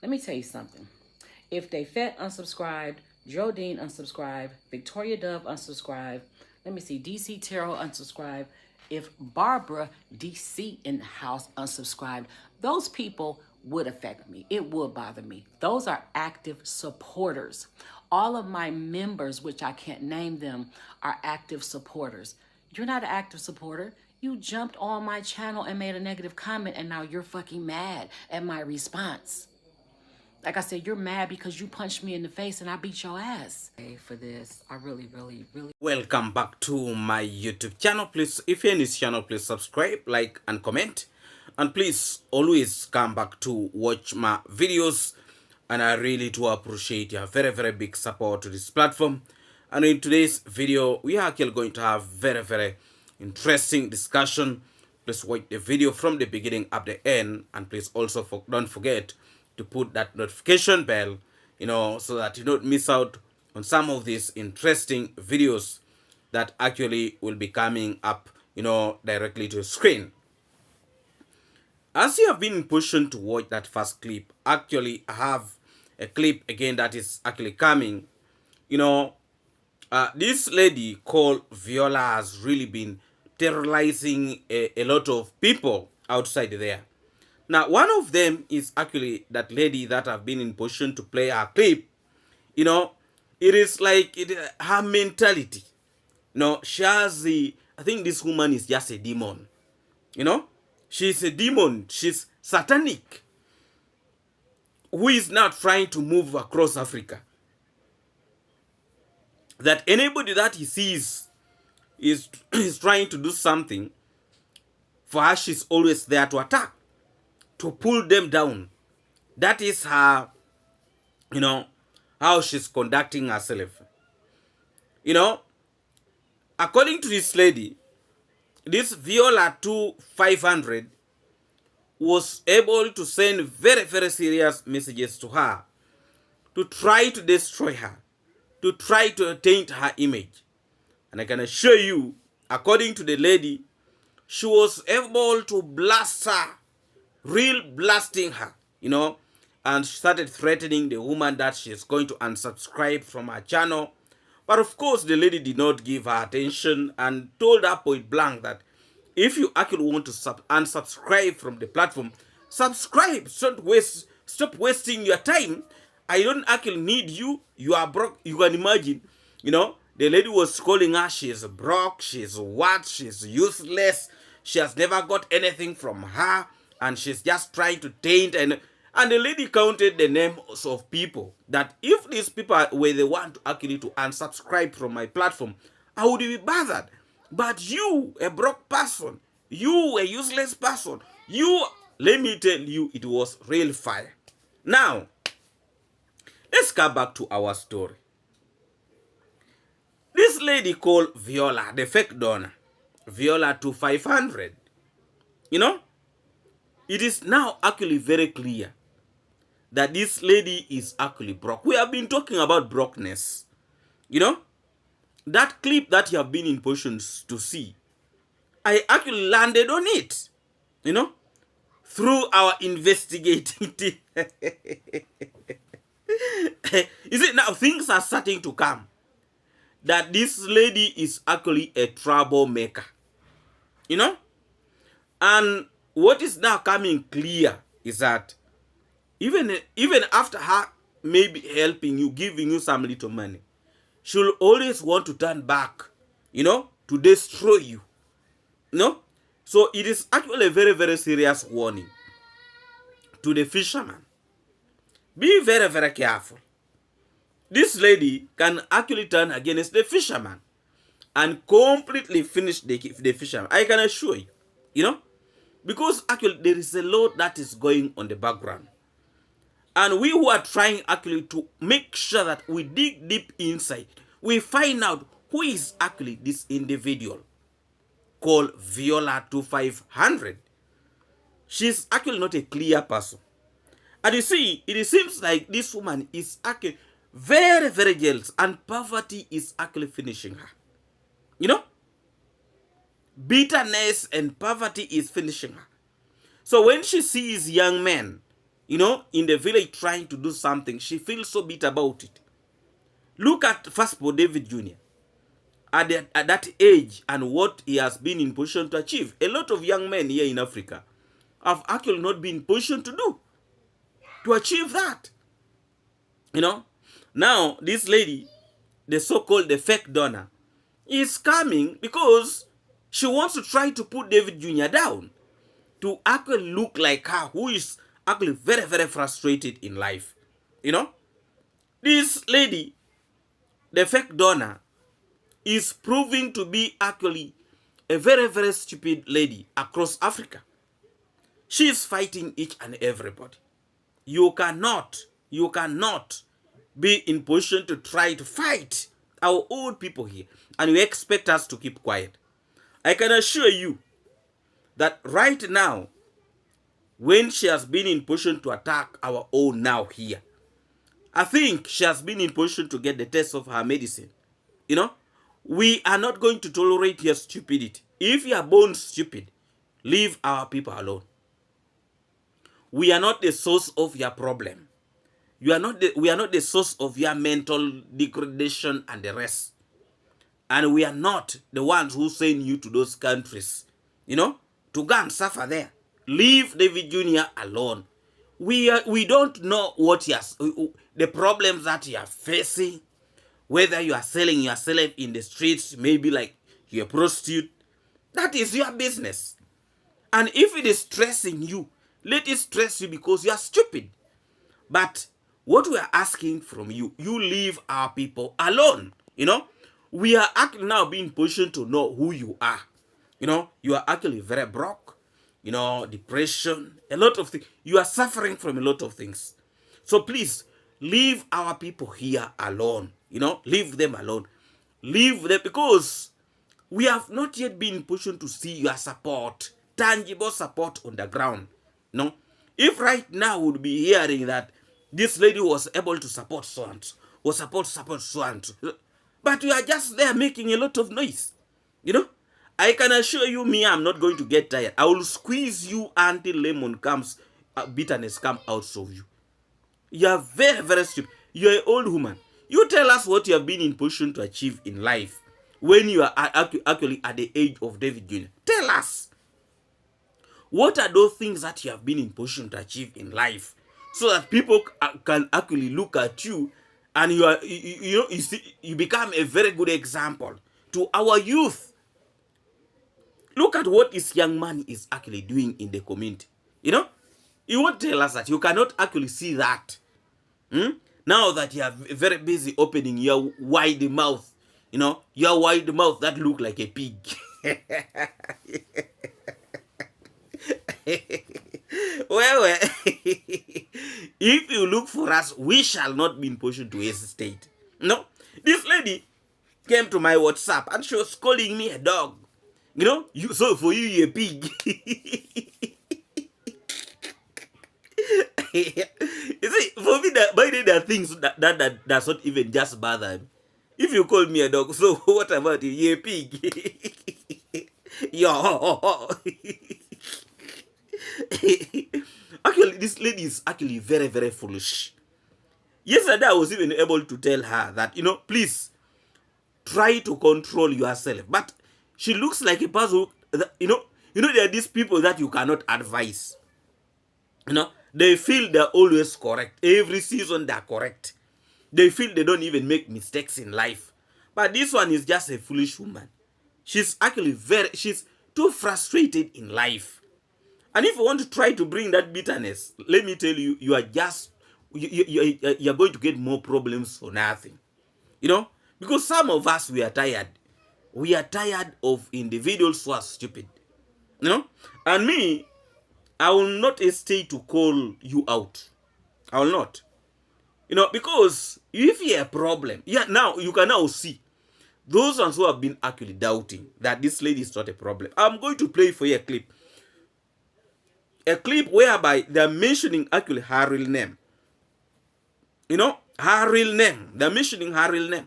Let me tell you something. If they Fett unsubscribed, Jodine unsubscribed, Victoria Dove unsubscribed, let me see, DC Terrell unsubscribed, if Barbara DC in the house unsubscribed, those people would affect me. It would bother me. Those are active supporters. All of my members, which I can't name them, are active supporters. You're not an active supporter. You jumped on my channel and made a negative comment, and now you're fucking mad at my response. Like I said, you're mad because you punched me in the face and I beat your ass. For this, I really. Welcome back to my YouTube channel. Please, if you're in this channel, please subscribe, like, and comment. And please always come back to watch my videos. And I really do appreciate your very big support to this platform. And in today's video, we are actually going to have very interesting discussion. Please watch the video from the beginning up the end. And please also don't forget to put that notification bell, so that you don't miss out on some of these interesting videos that actually will be coming up, directly to the screen. As you have been pushed to watch that first clip, actually I have a clip again that is actually coming. This lady called Viola has really been terrorizing a lot of people outside there. Now, one of them is actually that lady that I've been in position to play her clip. It is like her mentality. She has I think this woman is just a demon. She's a demon. She's satanic. Who is now trying to move across Africa. That anybody that he sees is trying to do something, for her, she's always there to attack, to pull them down. That is her, how she's conducting herself. According to this lady, this Viola 2500 was able to send very serious messages to her to try to destroy her, to try to taint her image. And I can assure you, according to the lady, she was able to blast her, real blasting her, and she started threatening the woman that she's going to unsubscribe from her channel. But of course, the lady did not give her attention and told her point blank that if you actually want to unsubscribe from the platform, subscribe. Stop wasting your time. I don't actually need you. You are broke. You can imagine, the lady was calling her, she's broke, she's what, she's useless, she has never got anything from her, and she's just trying to taint. And the lady counted the names of people that if these people were the one to actually to unsubscribe from my platform, I would be bothered. But you, a broke person, you, a useless person, let me tell you, it was real fire. Now, let's come back to our story. This lady called Viola, the fake donor, Viola 2500, it is now actually very clear that this lady is actually broke. We have been talking about brokenness. That clip that you have been in positions to see, I actually landed on it, through our investigating team. You see, now things are starting to come. That this lady is actually a troublemaker. And what is now coming clear is that even after her maybe helping you, giving you some little money, she'll always want to turn back, to destroy you. So it is actually a very serious warning to the fisherman. Be very careful. This lady can actually turn against the fisherman and completely finish the fisherman. I can assure you, because actually there is a lot that is going on the background. And we who are trying actually to make sure that we dig deep inside, we find out who is actually this individual called Viola 2500. She's actually not a clear person. And you see, it seems like this woman is actually very jealous, and poverty is actually finishing her. Bitterness and poverty is finishing her. So when she sees young men, in the village trying to do something. She feels so bitter about it. Look at Firstborn David Jr. At that age and what he has been in position to achieve. A lot of young men here in Africa have actually not been in position to achieve that. Now this lady, the so-called the fake donor, is coming because she wants to try to put David Jr. down, to actually look like her, who is actually very, very frustrated in life. This lady, the fake donor, is proving to be actually a very, very stupid lady across Africa. She is fighting each and everybody. You cannot be in position to try to fight our old people here, and you expect us to keep quiet. I can assure you that right now, when she has been in position to attack our own now here, I think she has been in position to get the taste of her medicine. We are not going to tolerate your stupidity. If you are born stupid, leave our people alone. We are not the source of your problem. We are not the source of your mental degradation and the rest. And we are not the ones who send you to those countries, to go and suffer there. Leave David Jr. alone. We don't know what the problems that you are facing, whether you are selling yourself in the streets, maybe like you're a prostitute. That is your business. And if it is stressing you, let it stress you because you are stupid. But what we are asking from you, you leave our people alone. We are actually now being positioned to know who you are. You are actually very broke. Depression, a lot of things. You are suffering from a lot of things. So please, leave our people here alone. Leave them alone. Leave them, because we have not yet been positioned to see your support, tangible support on the ground. If right now we would be hearing that this lady was able to support so and so, or support so and so, but we are just there making a lot of noise. I can assure you, I'm not going to get tired. I will squeeze you until lemon comes, bitterness comes out of you. You are very, very stupid. You are an old woman. You tell us what you have been in position to achieve in life when you are actually at the age of David Jr. Tell us. What are those things that you have been in position to achieve in life, so that people can actually look at you and you become a very good example to our youth. Look at what this young man is actually doing in the community. You won't tell us that. You cannot actually see that. Now that you are very busy opening your wide mouth, your wide mouth that look like a pig. Well, if you look for us, we shall not be in position to hesitate. This lady came to my WhatsApp and she was calling me a dog. So for you, you're a pig. You see, for me, by the way, there are things that does not even just bother me. If you call me a dog, so what about you? You're a pig. Yo. Actually, this lady is actually very, very foolish. Yesterday, I was even able to tell her that, please try to control yourself. But she looks like a person that, there are these people that you cannot advise. They feel they're always correct. Every season they're correct. They feel they don't even make mistakes in life. But this one is just a foolish woman. She's actually she's too frustrated in life. And if you want to try to bring that bitterness, let me tell you, you are just, you're going to get more problems for nothing. Because some of us, we are tired. We are tired of individuals who are stupid. And me, I will not hesitate to call you out. I will not. Because if you have a problem, now you can now see those ones who have been actually doubting that this lady is not a problem. I'm going to play for you a clip. A clip whereby they're mentioning actually her real name. Her real name. They're mentioning her real name.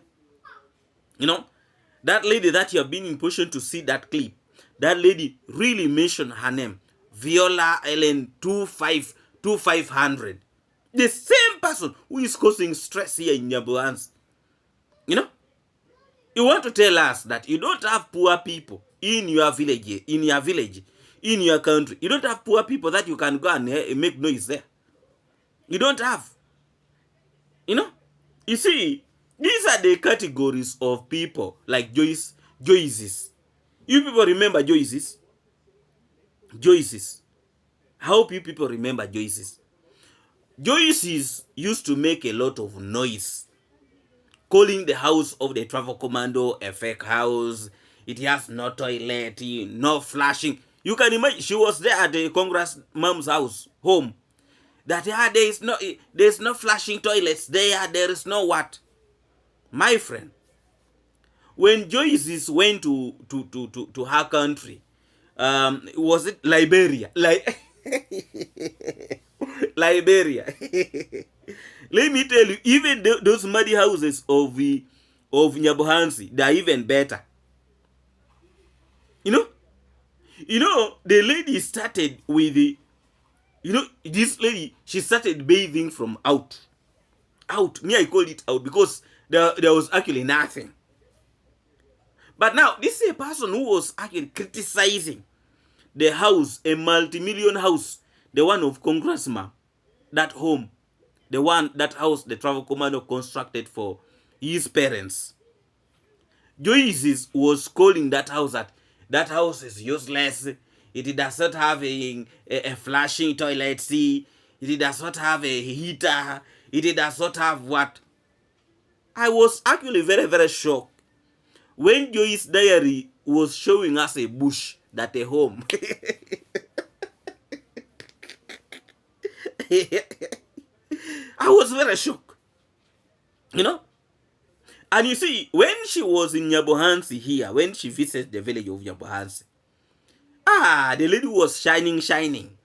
That lady that you have been in position to see that clip, that lady really mentioned her name. Viola Ellen 2500. The same person who is causing stress here in Nyabohansi. You know, you want to tell us that you don't have poor people in your village, in your country. You don't have poor people that you can go and make noise there. You don't have. You know, you see, these are the categories of people like Joyces. You people remember Joyces? Joyces. I hope you people remember Joyces. Joyces used to make a lot of noise, calling the house of the travel commando a fake house. It has no toilet, no flashing. You can imagine, she was there at the Congress mom's house, home. That there's no flashing toilets there is no what. My friend, when Joyces went to her country, was it Liberia? Liberia. Let me tell you, even those muddy houses of Nyabohansi, they are even better. You know, the lady started with this lady, she started bathing from out. Me, I call it out because there was actually nothing. But now, this is a person who was actually criticizing the house, a multi-million house, the one of Congressman, that home, that house the travel commando constructed for his parents. Joyce was calling that house that house is useless. It does not have a flashing toilet. See, it does not have a heater. It does not have what. I was actually very, very shocked when Joyce's diary was showing us a bush, that a home. I was very shocked. You know? And you see, when she was in Nyabohansi here, when she visited the village of Nyabohansi, the lady was shining.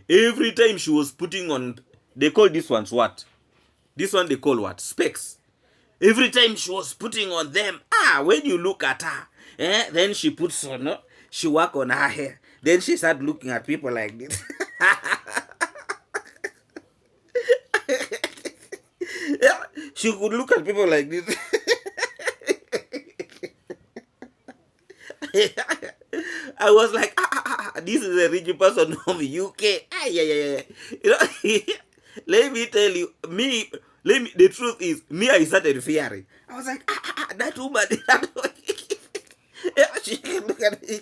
Every time she was putting on, they call these ones what? This one they call what? Specs. Every time she was putting on them, when you look at her, then she puts on, she work on her hair. Then she start looking at people like this. She could look at people like this. I was like, this is a rich person from UK. Yeah. You know, let me tell you, the truth is, I started fearing. I was like, that woman, she can look at me.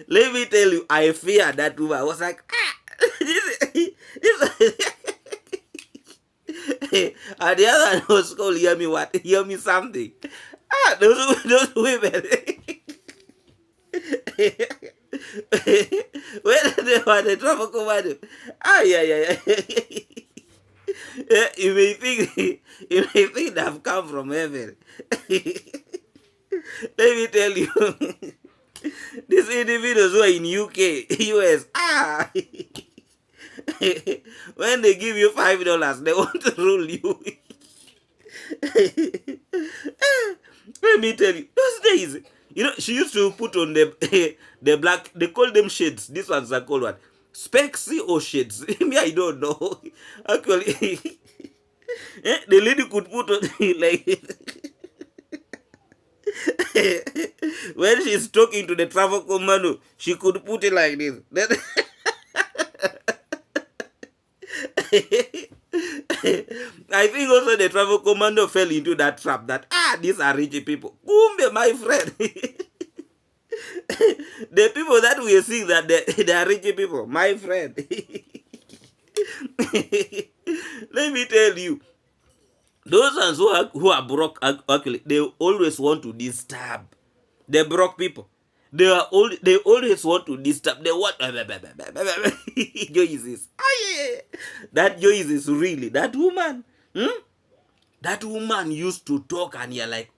Let me tell you, I fear that woman. I was like, this and the other one was called hear me what? Hear me something. Those women. When they were the travel commando. Yeah. You may think they have come from heaven. Let me tell you, these individuals who are in UK, US, when they give you $5, they want to rule you. Let me tell you, those days, she used to put on the black, they call them shades. These ones are called what? Specs or shades? Me, I don't know. Actually, the lady could put on like when she's talking to the travel commando, she could put it like this. I think also the travel commando fell into that trap that these are rich people. Kumbe, my friend. The people that we see that they are rich people, my friend. Let me tell you, those ones who are broke, actually, they always want to disturb the broke people. They always want to disturb. They want Joyce. That Joyce is really that woman. That woman used to talk, and you're like,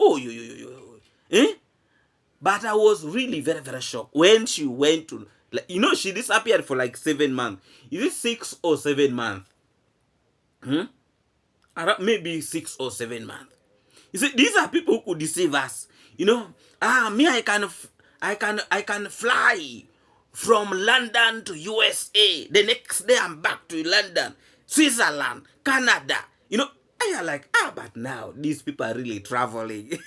But I was really very, very shocked when she went to, she disappeared for like 7 months. Is it 6 or 7 months? Maybe 6 or 7 months. You see, these are people who could deceive us. Me, I can fly from London to USA. The next day I'm back to London, Switzerland, Canada. You know, and you're like, but now these people are really traveling.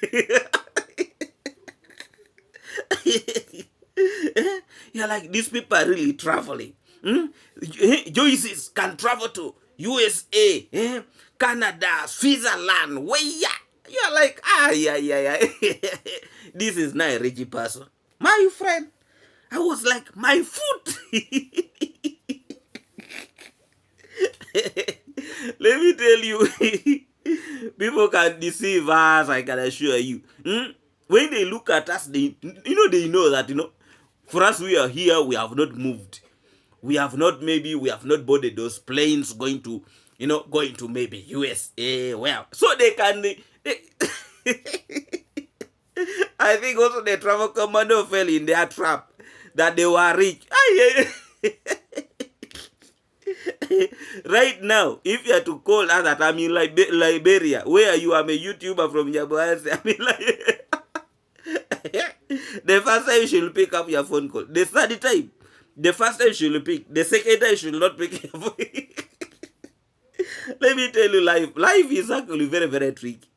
You're like, these people are really traveling. Joyce's can travel to USA, Canada, Switzerland, where you're like, yeah. This is not a rich person. My friend, I was like, my foot. Let me tell you, people can deceive us, I can assure you. When they look at us, they know that, for us, we are here, we have not moved. We have not boarded those planes going to maybe USA. Well, so they can, I think also the travel commando fell in their trap that they were rich. Right now, if you are to call us that I'm in Liberia, where you are a YouTuber from Nyaboase, I mean, like, the first time you should pick up your phone call. The third time, the first time you should pick. The second time you should not pick your phone. Let me tell you, life is actually very, very tricky.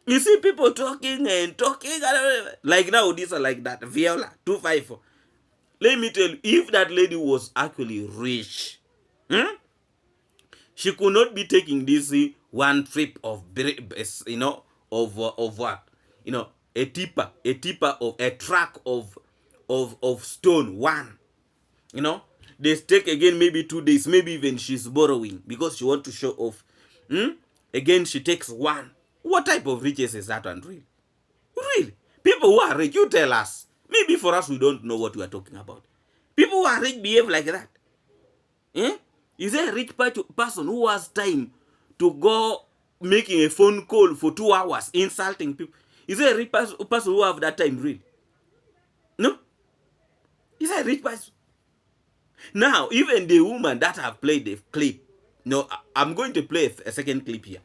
You see people talking, like now these are like that. Viola 254. Let me tell you, if that lady was actually rich, she could not be taking this one trip of of what, a tipper of a truck of stone one. They take again maybe 2 days, maybe even she's borrowing because she want to show off. Again she takes one. What type of riches is that one? Really? People who are rich, you tell us. Maybe for us we don't know what we are talking about. People who are rich behave like that. Is there a rich person who has time to go making a phone call for 2 hours insulting people? Is there a rich person who have that time, really? No? Is there a rich person? Now, even the woman that have played the clip, I'm going to play a second clip here.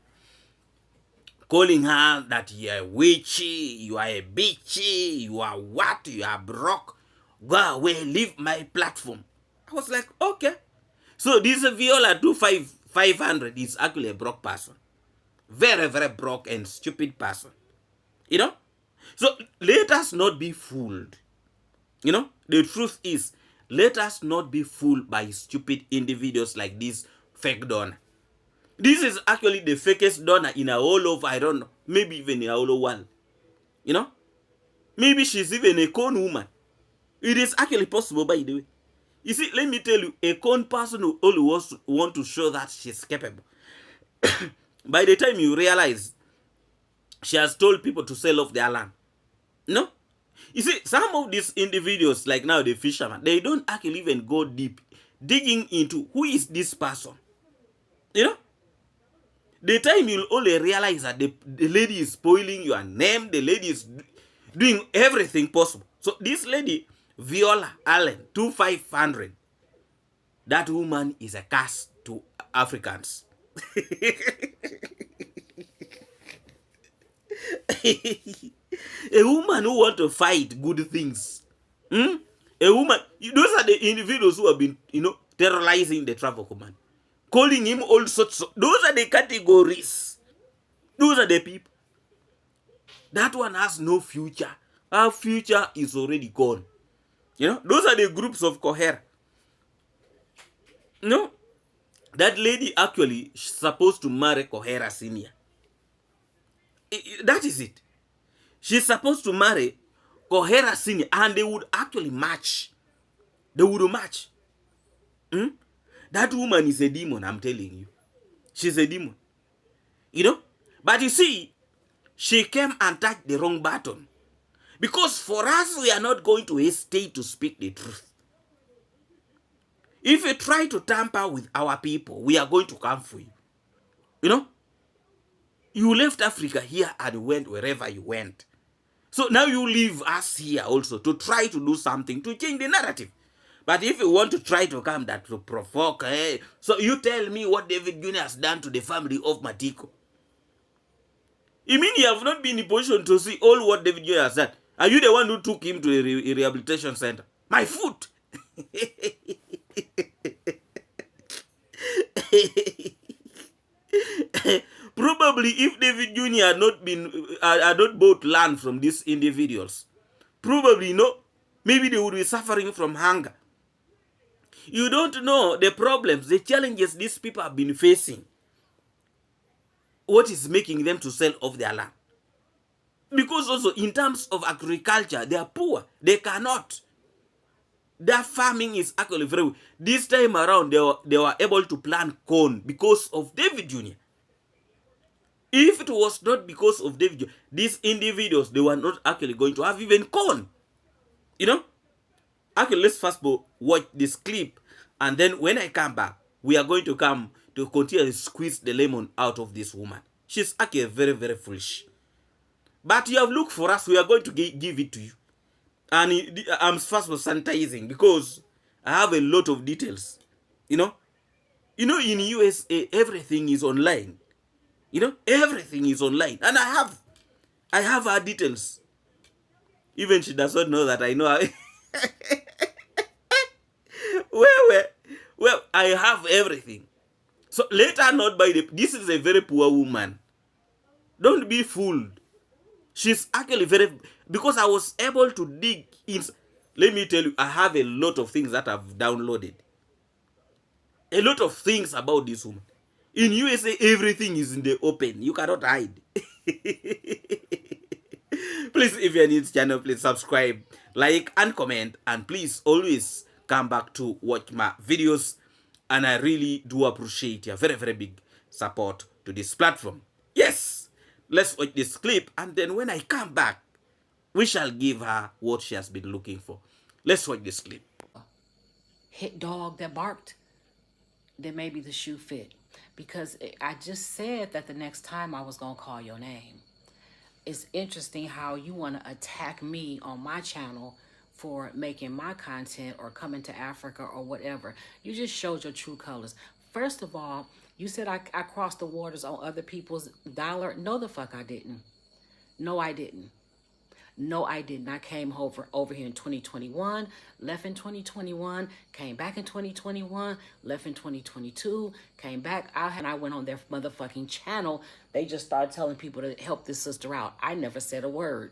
Calling her that you are witchy, you are a bitchy, you are what, you are broke. Go away, leave my platform. I was like, okay. So this Viola 500 is actually a broke person. Very, very broke and stupid person. So let us not be fooled. The truth is, let us not be fooled by stupid individuals like this fake donor. This is actually the fakest donor in a whole of, I don't know, maybe even in a whole world. Maybe she's even a con woman. It is actually possible, by the way. You see, let me tell you, a con person who only want to show that she's capable. By the time you realize, she has told people to sell off their land. You see, some of these individuals, like now the fisherman, they don't actually even go deep, digging into who is this person. The time you'll only realize that the lady is spoiling your name, the lady is doing everything possible. So this lady, Viola Allen, 2500, that woman is a curse to Africans. A woman who want to fight good things. A woman, those are the individuals who have been, terrorizing the travel command. Calling him all sorts of, those are the categories. Those are the people. That one has no future. Our future is already gone. Those are the groups of Coher. That lady actually is supposed to marry Cohera Senior. That is it. She's supposed to marry Cohera Senior, and they would actually match. They would match. That woman is a demon, I'm telling you. She's a demon. But you see, she came and touched the wrong button. Because for us, we are not going to hesitate to speak the truth. If you try to tamper with our people, we are going to come for you. You left Africa here and went wherever you went. So now you leave us here also to try to do something to change the narrative. But if you want to try to come that to provoke, so you tell me what David Jr. has done to the family of Matiko. You mean you have not been in a position to see all what David Jr. has done? Are you the one who took him to a rehabilitation center? My foot. Probably if David Jr. had not bought land from these individuals, probably no, maybe they would be suffering from hunger. You don't know the problems, the challenges these people have been facing. What is making them to sell off their land? Because also in terms of agriculture, they are poor. They cannot. Their farming is actually very. This time around, they were able to plant corn because of David Jr. If it was not because of David Jr., these individuals, they were not actually going to have even corn. You know? Actually, let's first watch this clip, and then when I come back, we are going to come to continue to squeeze the lemon out of this woman. She's actually very, very foolish. But you have looked for us, we are going to give it to you. And I'm first for sanitizing because I have a lot of details. You know, in USA, everything is online. You know, everything is online. And I have her details. Even she does not know that I know her. Well, I have everything. So let her not buy this is a very poor woman. Don't be fooled. She's actually because I was able to dig in. Let me tell you, I have a lot of things that I've downloaded. A lot of things about this woman. In USA, everything is in the open. You cannot hide. Please, if you're new to the channel, please subscribe, like, and comment. And please always come back to watch my videos. And I really do appreciate your very, very big support to this platform. Yes, let's watch this clip. And then when I come back, we shall give her what she has been looking for. Let's watch this clip. Hit dog that barked, then maybe the shoe fit. Because I just said that the next time I was going to call your name. It's interesting how you want to attack me on my channel for making my content or coming to Africa or whatever. You just showed your true colors. First of all, you said I crossed the waters on other people's dollar. No, the fuck I didn't. No, I didn't. No, I didn't. I came over here in 2021, left in 2021, came back in 2021, left in 2022, came back out, and I went on their motherfucking channel. They just started telling people to help this sister out. I never said a word.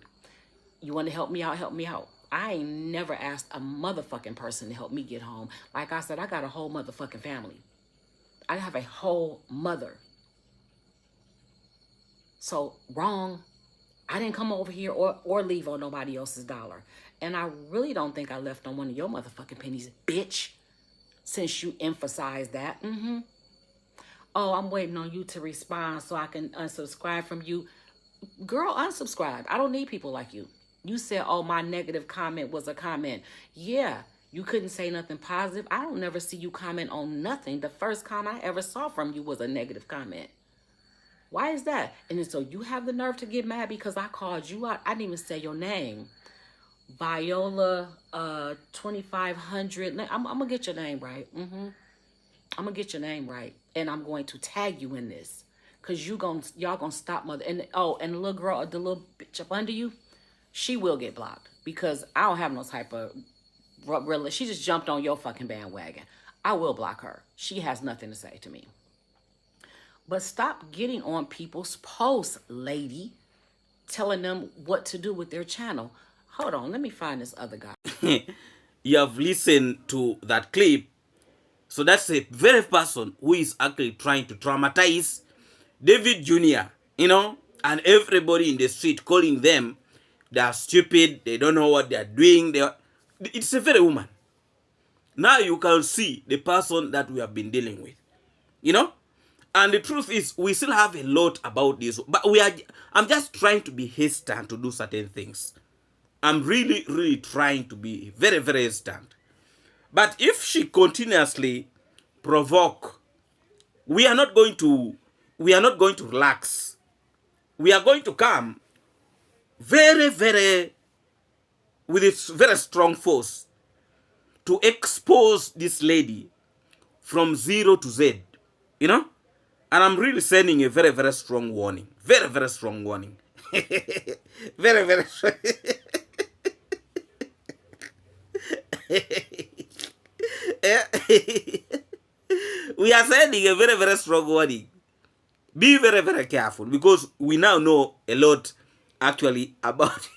You want to help me out? Help me out. I ain't never asked a motherfucking person to help me get home. Like I said, I got a whole motherfucking family. I have a whole mother. So, wrong. I didn't come over here or leave on nobody else's dollar. And I really don't think I left on one of your motherfucking pennies, bitch. Since you emphasized that. Oh, I'm waiting on you to respond so I can unsubscribe from you. Girl, unsubscribe. I don't need people like you. You said, oh, my negative comment was a comment. Yeah, you couldn't say nothing positive. I don't never see you comment on nothing. The first comment I ever saw from you was a negative comment. Why is that? And then so you have the nerve to get mad because I called you out. I didn't even say your name. Viola 2500. I'm going to get your name right. I'm going to get your name right. And I'm going to tag you in this. Because y'all going to stop mother. And and the little girl, the little bitch up under you, she will get blocked. Because I don't have no type of... She just jumped on your fucking bandwagon. I will block her. She has nothing to say to me. But stop getting on people's posts, lady, telling them what to do with their channel. Hold on, let me find this other guy. You have listened to that clip. So that's a very person who is actually trying to traumatize David Jr., you know, and everybody in the street calling them, they are stupid, they don't know what they are doing. It's a very woman. Now you can see the person that we have been dealing with, you know. And the truth is, we still have a lot about this. But I'm just trying to be hesitant to do certain things. I'm really, really trying to be very, very hesitant. But if she continuously provoke, we are not going to relax. We are going to come very, very, with its very strong force to expose this lady from zero to Z, you know? And I'm really sending a very, very strong warning. Very, very strong warning. Very, very strong. We are sending a very, very strong warning. Be very, very careful, because we now know a lot actually about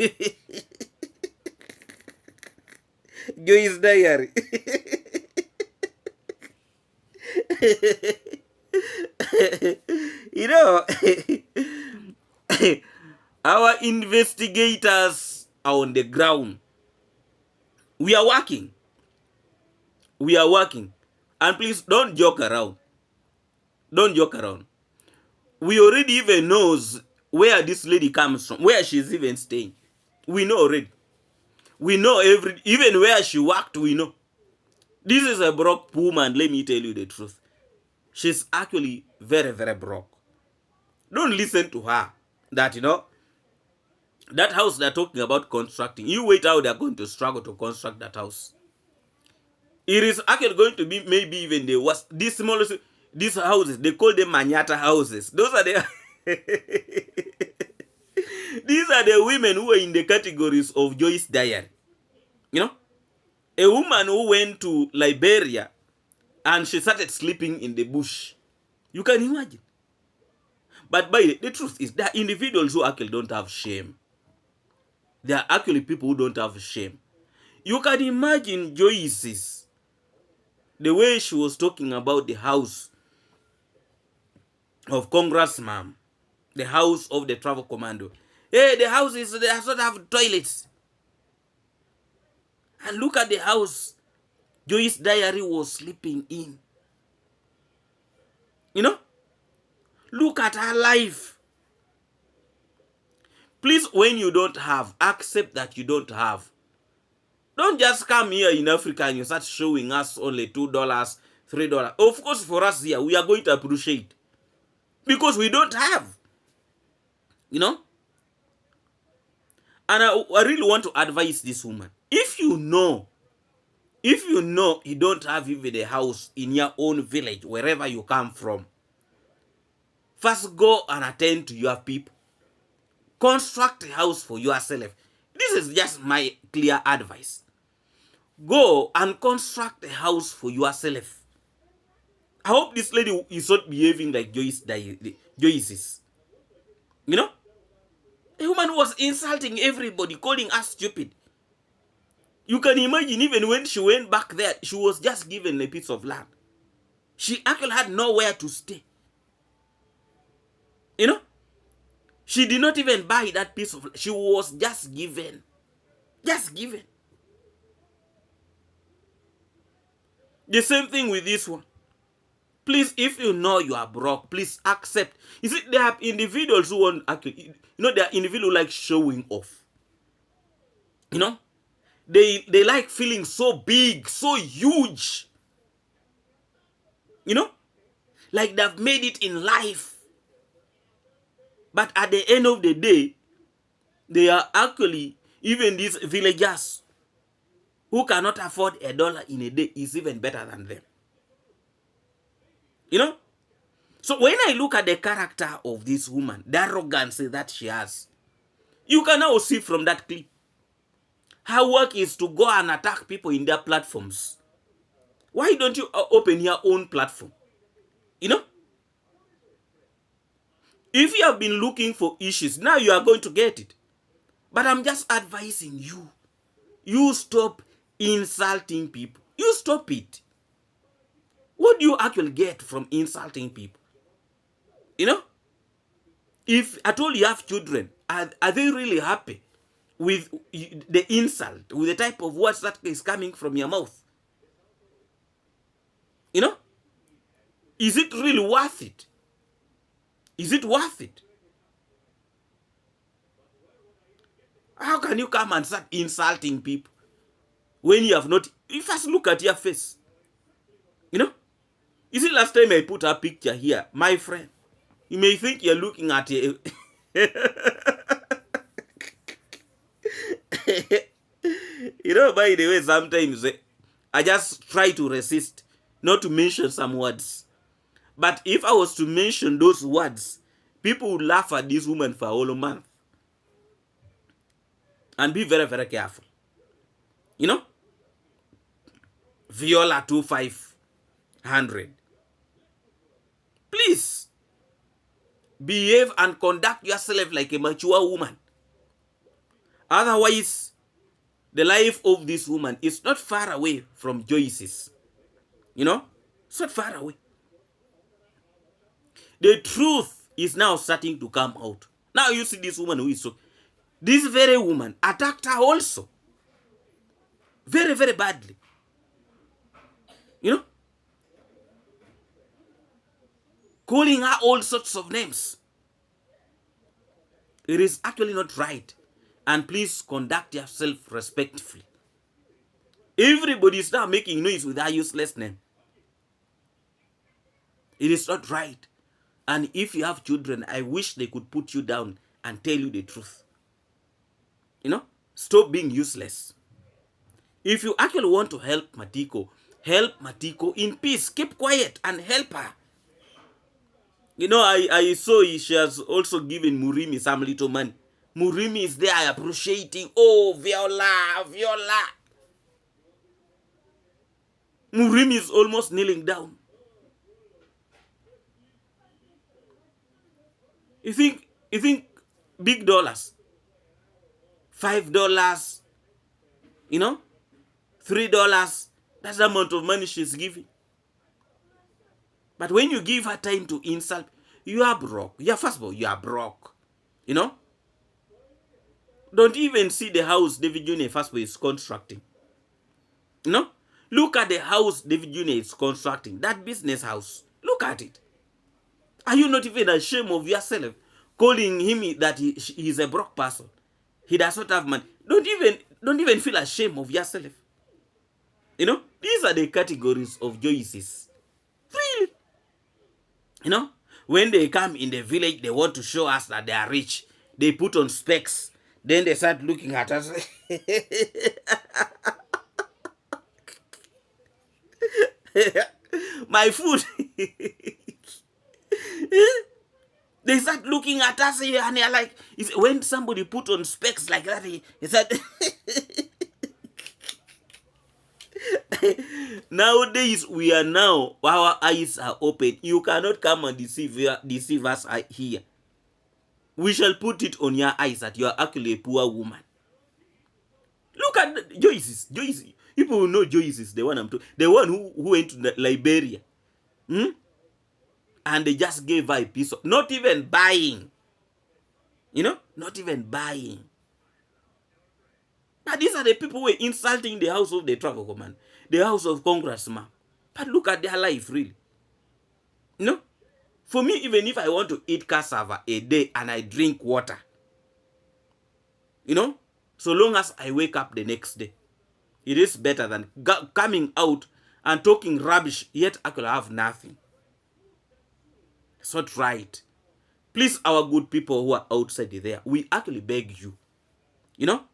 Joy's diary. You know, our investigators are on the ground. We are working. We are working. And please don't joke around. Don't joke around. We already even knows where this lady comes from, where she's even staying. We know already. We know even where she worked, we know. This is a broke woman, let me tell you the truth. She's actually very, very broke. Don't listen to her. That, that house they're talking about constructing, you wait how they're going to struggle to construct that house. It is actually going to be maybe even the worst. These houses, they call them Manyata houses. Those are the these are the women who are in the categories of Joy's diary. A woman who went to Liberia and she started sleeping in the bush. You can imagine. But the truth is, there are individuals who actually don't have shame. There are actually people who don't have shame. You can imagine Joyce's, the way she was talking about the house of Congressman, the house of the travel commando. Hey, the houses, they does not have toilets. And look at the house Joy's diary was sleeping in. Look at her life. Please, when you don't have, accept that you don't have. Don't just come here in Africa and you start showing us only $2, $3. Of course, for us here, we are going to appreciate. Because we don't have. And I really want to advise this woman. If you know you don't have even a house in your own village, wherever you come from, first go and attend to your people. Construct a house for yourself. This is just my clear advice. Go and construct a house for yourself. I hope this lady is not behaving like Joyce's. A woman was insulting everybody, calling us stupid. You can imagine, even when she went back there, she was just given a piece of land. She actually had nowhere to stay. She did not even buy that piece of land. She was just given. Just given. The same thing with this one. Please, if you know you are broke, please accept. You see, there are individuals who want actually, there are individuals who like showing off. They like feeling so big, so huge. Like they've made it in life. But at the end of the day, they are actually, even these villagers who cannot afford $1 in a day is even better than them. So when I look at the character of this woman, the arrogance that she has, you can now see from that clip, her work is to go and attack people in their platforms. Why don't you open your own platform? If you have been looking for issues, now you are going to get it. But I'm just advising you. You stop insulting people. You stop it. What do you actually get from insulting people? If at all you have children, are they really happy with the insult, with the type of words that is coming from your mouth? Is it really worth it? Is it worth it? How can you come and start insulting people when you have not? You first look at your face. You see, last time I put a picture here, my friend, you may think you're looking at a by the way, sometimes I just try to resist not to mention some words. But if I was to mention those words, people would laugh at this woman for a whole month. And be very, very careful. Viola 2500. Please behave and conduct yourself like a mature woman. Otherwise, the life of this woman is not far away from Joyce's. You know, it's not far away. The truth is now starting to come out. Now you see this woman who is so. This very woman attacked her also. Very, very badly. You know? Calling her all sorts of names. It is actually not right. And please conduct yourself respectfully. Everybody is now making noise with her useless name. It is not right. And if you have children, I wish they could put you down and tell you the truth. You know? Stop being useless. If you actually want to help Matiko in peace. Keep quiet and help her. You know, I saw she has also given Murimi some little money. Murimi is there appreciating. Oh, Viola. Murimi is almost kneeling down. You think big dollars? $5, you know? $3, that's the amount of money she's giving. But when you give her time to insult, you are broke. First of all, you are broke. You know? Don't even see the house David Jr. first of all is constructing. You know? Look at the house David Jr. is constructing. That business house. Look at it. Are you not even ashamed of yourself? Calling him that he is a broke person. He does not have money. Don't even feel ashamed of yourself. You know, these are the categories of Joyces. Really. You know, when they come in the village, they want to show us that they are rich. They put on specs. Then they start looking at us. My food. They start looking at us here and they're like, when somebody put on specs like that, he said, nowadays our eyes are open. You cannot come and deceive us here. We shall put it on your eyes that you are actually a poor woman. Look at Joyce's. People who know Joyce's, the one I'm talking, the one who went to Liberia. And they just gave her a piece of, not even buying. You know, not even buying. But these are the people who were insulting the house of the travel command, the house of congressman. But look at their life, really. You know, for me, even if I want to eat cassava a day and I drink water, you know, so long as I wake up the next day, it is better than coming out and talking rubbish, yet I could have nothing. It's not right. Please, our good people who are outside there, we actually beg you, you know,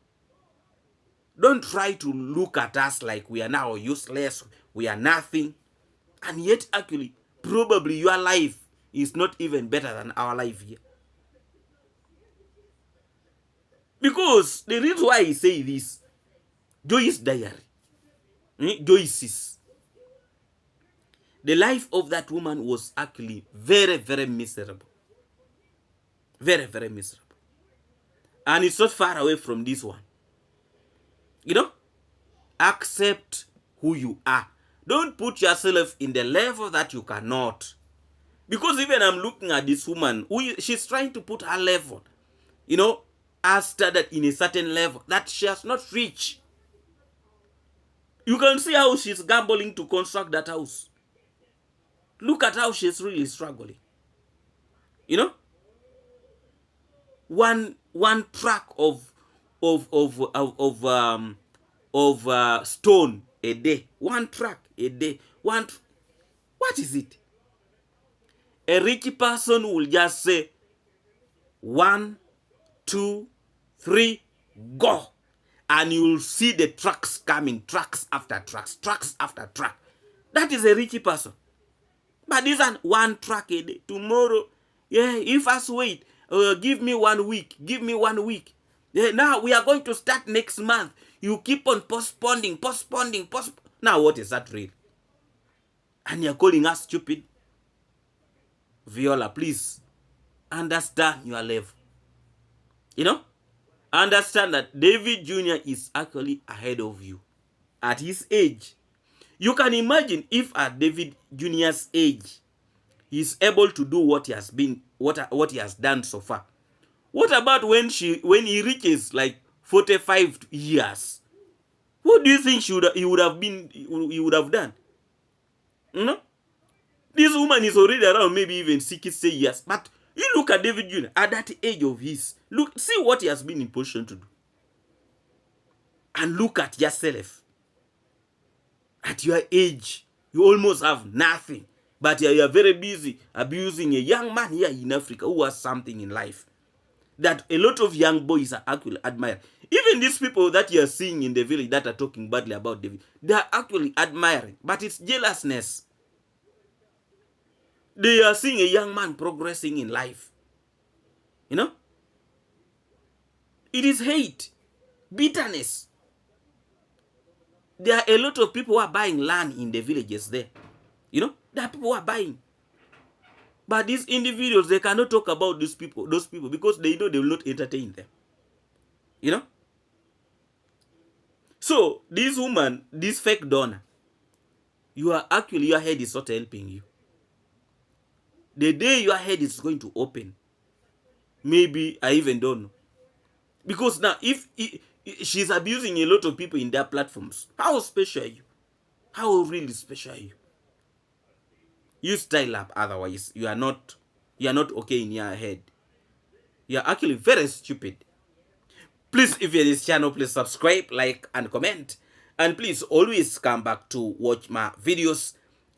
don't try to look at us like we are now useless, we are nothing, and yet actually, probably your life is not even better than our life here. Because the reason why I say this, Joyce's diary, Joyce's, the life of that woman was actually very, very miserable. Very, very miserable. And it's not far away from this one. You know? Accept who you are. Don't put yourself in the level that you cannot. Because even I'm looking at this woman, she's trying to put her level, you know, as started in a certain level that she has not reached. You can see how she's gambling to construct that house. Look at how she's really struggling. You know, one truck of stone a day. One truck a day. What is it? A rich person will just say 1, 2, 3, go, and you will see the trucks coming, trucks after trucks, trucks after truck. That is a rich person. But this is one truck a day. Tomorrow, yeah, if us wait, give me 1 week, give me 1 week. Yeah, now we are going to start next month. You keep on postponing. Now what is that real? And you're calling us stupid? Viola, please understand your level. You know? Understand that David Jr. is actually ahead of you at his age. You can imagine if at David Jr.'s age, he's able to do what he has been, what he has done so far. What about when he reaches like 45 years? What do you think he would have done? You know? This woman is already around maybe even 60 years. But you look at David Jr. at that age of his. Look, see what he has been in position to do. And look at yourself. At your age, you almost have nothing. But you are very busy abusing a young man here in Africa who has something in life that a lot of young boys are actually admiring. Even these people that you are seeing in the village that are talking badly about David, they are actually admiring. But it's jealousness. They are seeing a young man progressing in life. You know? It is hate, bitterness. There are a lot of people who are buying land in the villages there. You know? There are people who are buying. But these individuals, they cannot talk about those people because they know they will not entertain them. You know? So, this woman, this fake donor, your head is not helping you. The day your head is going to open, maybe, I even don't know. Because now, if she's abusing a lot of people in their platforms, how special are you? How really special are you? You style up, otherwise you are not okay in your head. You are actually very stupid. Please, if you're in this channel, please subscribe, like, and comment. And please always come back to watch my videos.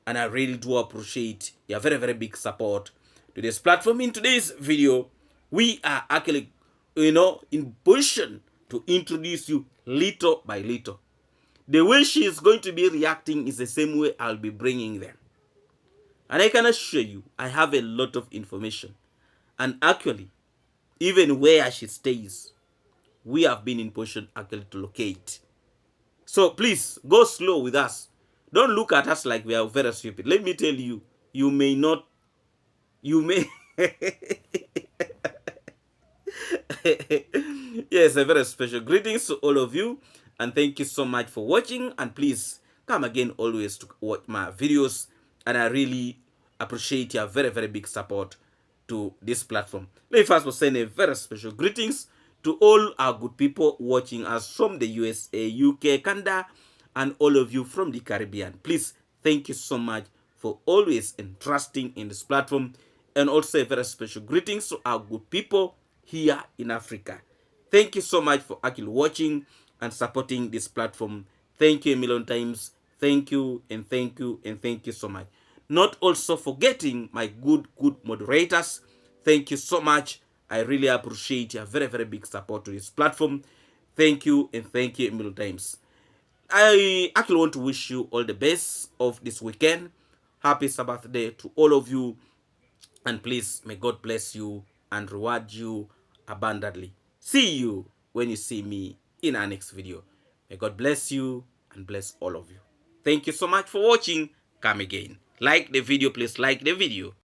And I really do appreciate your very, very big support to this platform. In today's video, we are actually, in position to introduce you little by little. The way she is going to be reacting is the same way I'll be bringing them. And I can assure you, I have a lot of information. And actually, even where she stays, we have been in position actually to locate. So please, go slow with us. Don't look at us like we are very stupid. Let me tell you, you may... Yes, a very special greetings to all of you. And thank you so much for watching. And please, come again always to watch my videos. And I really appreciate your very, very big support to this platform. Let me first send a very special greetings to all our good people watching us from the USA, UK, Canada, and all of you from the Caribbean. Please, thank you so much for always entrusting in this platform. And also a very special greetings to our good people here in Africa. Thank you so much for actually watching and supporting this platform. Thank you a million times. Thank you and thank you and thank you so much. Not also forgetting my good moderators. Thank you so much. I really appreciate your very, very big support to this platform. Thank you and thank you a million times. I actually want to wish you all the best of this weekend. Happy Sabbath day to all of you. And please, may God bless you and reward you abundantly. See you when you see me in our next video. May God bless you and bless all of you. Thank you so much for watching. Come again. Like the video, please like the video.